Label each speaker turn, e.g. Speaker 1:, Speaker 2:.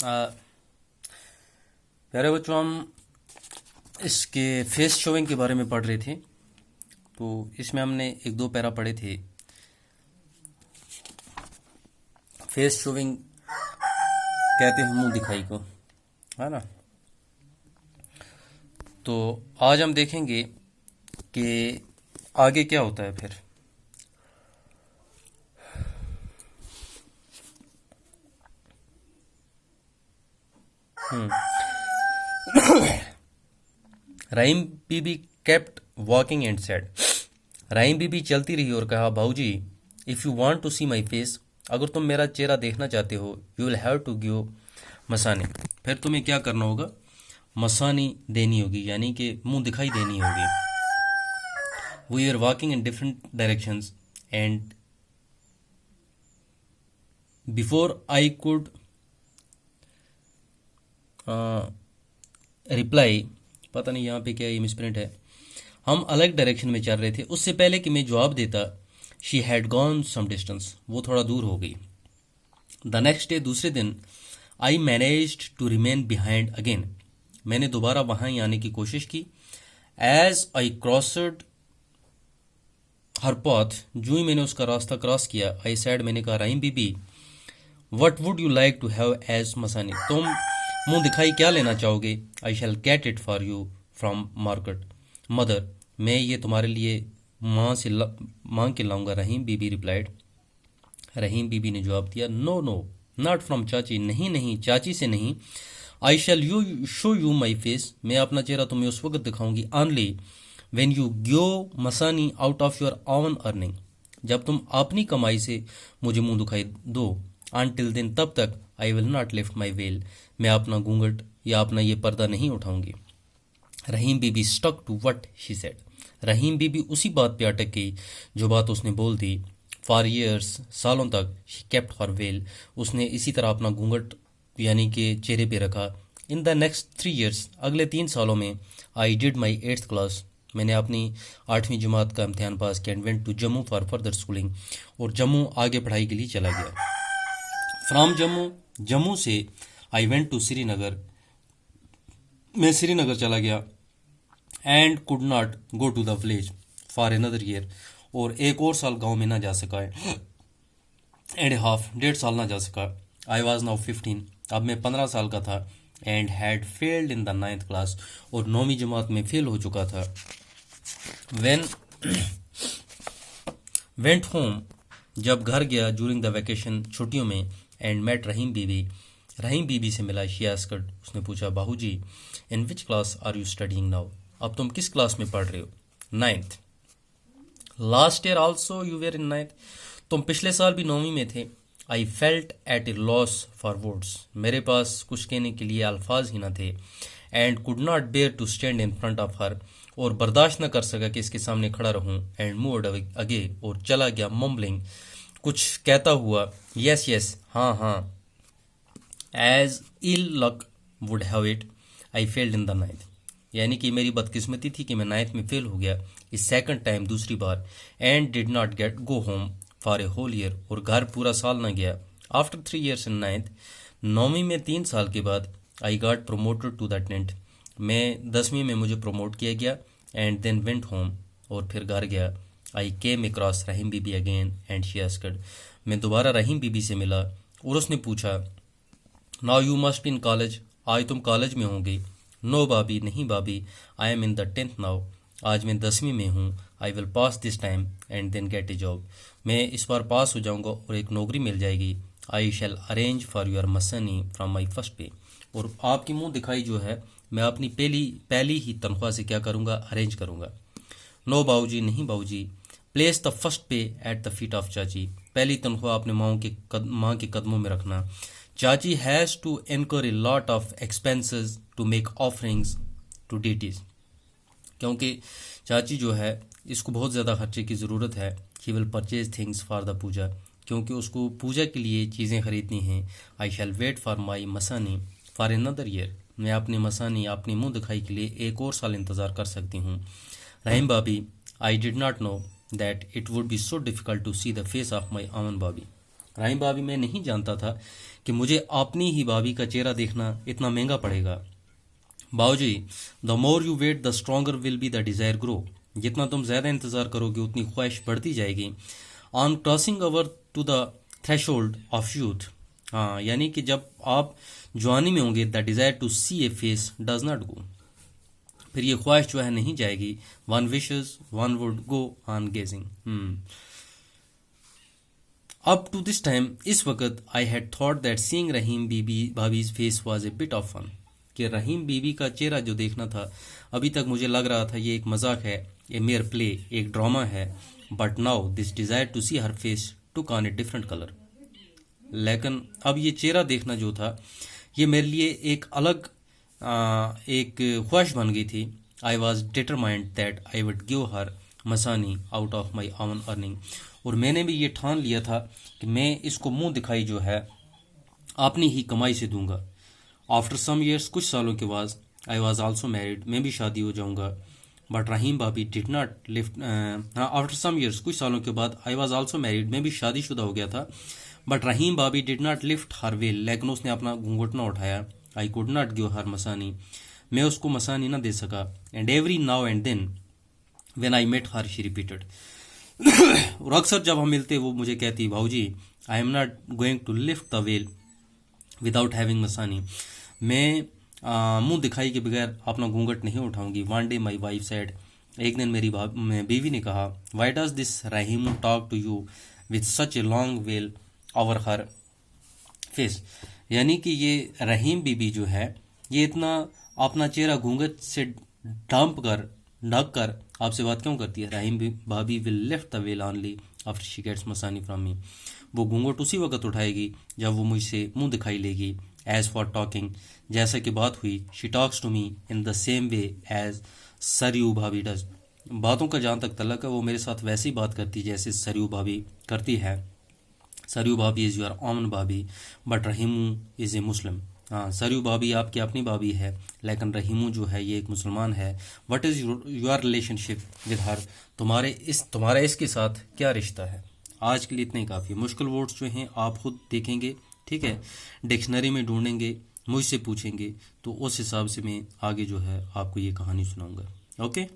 Speaker 1: आ, प्यारे बच्चों, हम इसके फेस शोविंग के बारे में पढ़ रहे थे। तो इसमें हमने एक दो पैरा पढ़े थे। फेस शोविंग कहते हैं मुंह दिखाई को, है ना। तो आज हम देखेंगे कि आगे क्या होता है फिर। Rahim Bibi kept walking and said. Rahim Bibi चलती रही और कहा, भाऊजी, if you want to see my face, अगर तुम मेरा चेहरा देखना चाहते हो, you will have to give मसानी। फिर तुम्हें क्या करना होगा? मसानी देनी होगी, यानी कि मुंह दिखाई देनी होगी। We are walking in different directions and before I could reply, पता नहीं यहाँ पे क्या ये मिसप्रिंट है, हम अलग डायरेक्शन में चल रहे थे, उससे पहले कि मैं जवाब देता, she had gone some distance, वो थोड़ा दूर हो गई। द नेक्स्ट डे, दूसरे दिन, I managed to remain behind again, मैंने दोबारा वहां ही आने की कोशिश की। As I crossed her path, जो ही मैंने उसका रास्ता क्रॉस किया, आई सैड, मैंने कहा, Rahim Bibi, what would you like to have as मसानी, तुम मुंह दिखाई क्या लेना चाहोगे? I shall get it for you from market mother, मैं ये तुम्हारे लिए मांग के लाऊंगा। रहीम बीबी रिप्लाइड, रहीम बीबी ने जवाब दिया, नो नो, नॉट फ्रॉम चाची, नहीं नहीं, चाची से नहीं। I shall you show you my face, मैं अपना चेहरा तुम्हें उस वक्त दिखाऊंगी, ऑनली वेन यू गिव मसानी out of your own earning, जब तुम अपनी कमाई से मुझे मुंह दिखाई दो। अनटिल दिन, तब तक, I will not lift my veil, मैं अपना घूंघट या अपना ये पर्दा नहीं उठाऊंगी। Rahim Bibi stuck to what she said, Rahim Bibi उसी बात पे अटक गई जो बात उसने बोल दी। फॉर ईयर्स, सालों तक, शी केप्ट हर वेल, उसने इसी तरह अपना घूंघट यानी कि चेहरे पे रखा। इन द नेक्स्ट 3 ईयर्स, अगले 3 सालों में, I did my 8th class, मैंने अपनी 8वीं जमात का इम्तहान पास किया। And went to Jammu for further schooling, और जम्मू आगे पढ़ाई के लिए चला गया। फ्रॉम जम्मू, जम्मू से, आई वेंट टू श्रीनगर, मैं श्रीनगर चला गया। And could not go to the village for another year, और एक और साल गांव में ना जा सका। एंड हाफ, 1.5 साल ना जा सका। आई वॉज नाउ 15, अब मैं 15 साल का था। And had failed in the 9th class, और 9वीं जमात में फेल हो चुका था। वेन वेंट होम, जब घर गया, ड्यूरिंग द वैकेशन, छुट्टियों में। एंड मेट रहीम बीबी, रहीम बीबी से मिला। शी आस्क्ड, उसने पूछा, बाबूजी, in which class are you studying now, अब तुम किस क्लास में पढ़ रहे हो? 9th। Last year also you were in 9th, तुम पिछले साल भी 9वीं में थे। I felt at a loss for words, मेरे पास कुछ कहने के लिए अल्फाज ही न थे। And could not bear to stand in front of her, और बर्दाश्त न कर सका कि इसके सामने खड़ा रहूं। एंड मूव्ड अगे, और चला गया, मम्बलिंग, कुछ कहता हुआ, यस यस, हाँ हाँ। As ill luck would have it, I failed in the 9th, यानी कि मेरी बदकिस्मती थी कि मैं 9th में फेल हो गया, इस सेकंड टाइम, दूसरी बार। And did not get go home for a whole year, और घर पूरा साल न गया। आफ्टर 3 ईयर्स इन 9th, 9वीं में 3 साल के बाद, I got promoted to the 10th, मैं 10वीं में मुझे प्रमोट किया गया। एंड देन वेंट होम, और फिर घर गया। I came across Rahim Bibi again, and she asked, मैं दोबारा रहीम बीबी से मिला, और उसने पूछा, now you must be in college, आज तुम कॉलेज में होंगे। नो बाबी, नहीं बाबी, I am in the 10th now, आज मैं 10वीं में हूँ। I will pass this time and then get a job, मैं इस बार पास हो जाऊंगा और एक नौकरी मिल जाएगी। I shall arrange for your मसनी फ्रॉम माई फर्स्ट पे, और आपकी मुंह दिखाई जो है, मैं अपनी पहली ही तनख्वाह से क्या करूँगा? अरेंज करूँगा। नो बाबूजी, नहीं बाबूजी, प्लेस द फर्स्ट पे एट द फीट ऑफ चाची, पहली तनख्वाह अपने माँ के कदमों में रखना। चाची has to incur a lot of expenses to make offerings to deities, क्योंकि चाची जो है, इसको बहुत ज़्यादा खर्चे की ज़रूरत है। He will purchase things for the puja, क्योंकि उसको पूजा के लिए चीज़ें खरीदनी हैं। I shall wait for my मसानी फॉर अनदर ईयर, मैं अपनी मसानी, अपनी मुंह दिखाई के लिए एक और साल इंतज़ार कर सकती हूँ। Rahim Bhabi, I did not know that it would be so difficult to see the face of my अमन बाबी, रहीम भाभी, मैं नहीं जानता था कि मुझे अपनी ही भाभी का चेहरा देखना इतना महंगा पड़ेगा। बाबूजी, the more you wait the stronger will be the desire grow. जितना तुम ज़्यादा इंतज़ार करोगे उतनी ख्वाहिश बढ़ती जाएगी। On crossing over to the threshold of youth, हाँ, यानी कि जब आप जवानी में होंगे, the desire to see a face does not go, फिर ये ख्वाहिश जो है नहीं जाएगी। One wishes one would go on gazing. Up to this time, इस वक्त, I had thought that seeing Rahim Bibi Bhabhi's face was a bit of fun, कि रहीम बीबी का चेहरा जो देखना था, अभी तक मुझे लग रहा था ये एक मजाक है, ए मेयर प्ले, एक ड्रामा है। But now this desire to see her face took on a different colour. लेकिन अब ये चेहरा देखना जो था, ये मेरे लिए एक अलग एक ख्वाहिश बन गई थी। I was determined that I would give her Masani out of my own earning, और मैंने भी ये ठान लिया था कि मैं इसको मुंह दिखाई जो है अपनी ही कमाई से दूंगा। आफ्टर सम ईयर्स, कुछ सालों के बाद, आई वॉज ऑल्सो मैरिड, मैं भी शादी हो जाऊंगा। बट रहीम भाभी did not lift, after some years, कुछ सालों के बाद, आई वॉज ऑल्सो मैरिड, मैं भी शादीशुदा हो गया था। बट रहीम भाभी did not lift her veil, लेकिन उसने अपना घूंघट ना उठाया। I could not give her मसानी, मैं उसको मसानी ना दे सका। And every now and then when I met her she repeated, और अक्सर जब हम मिलते वो मुझे कहती, भाऊजी, I am not going to lift the veil without having मसानी, मैं मुंह दिखाई के बगैर अपना घूंघट नहीं उठाऊंगी। One day my wife said, एक दिन मेरी बीवी ने कहा, why does this Rahim talk to you with such a long veil over her face, यानी कि ये रहीम बीबी जो है ये इतना अपना चेहरा घूंघट से ढक कर आपसे बात क्यों करती है। रहीम भाभी will lift the veil only after she gets मसानी फ्रॉम मी, वो घूंघट उसी वक्त उठाएगी जब वो मुझसे मुंह दिखाई लेगी। एज फॉर टॉकिंग, जैसा कि बात हुई, she talks to me in the same way as Saryu भाभी डज, बातों का जहाँ तक तल्लक है वो मेरे साथ वैसे ही बात करती जैसे सरयू भाभी करती है। सरयू भाभी इज़ योर ओन भाभी बट रहीमू इज़ ए मुस्लिम, हाँ, सरयू भाभी आपकी अपनी भाभी है, लेकिन रहीमू जो है ये एक मुसलमान है। What is your relationship with her, तुम्हारा इसके साथ क्या रिश्ता है। आज के लिए इतना ही काफ़ी। मुश्किल वर्ड्स जो हैं आप खुद देखेंगे, ठीक है, डिक्शनरी में ढूंढेंगे, मुझसे पूछेंगे, तो उस हिसाब से मैं आगे जो है आपको ये कहानी सुनाऊंगा। ओके।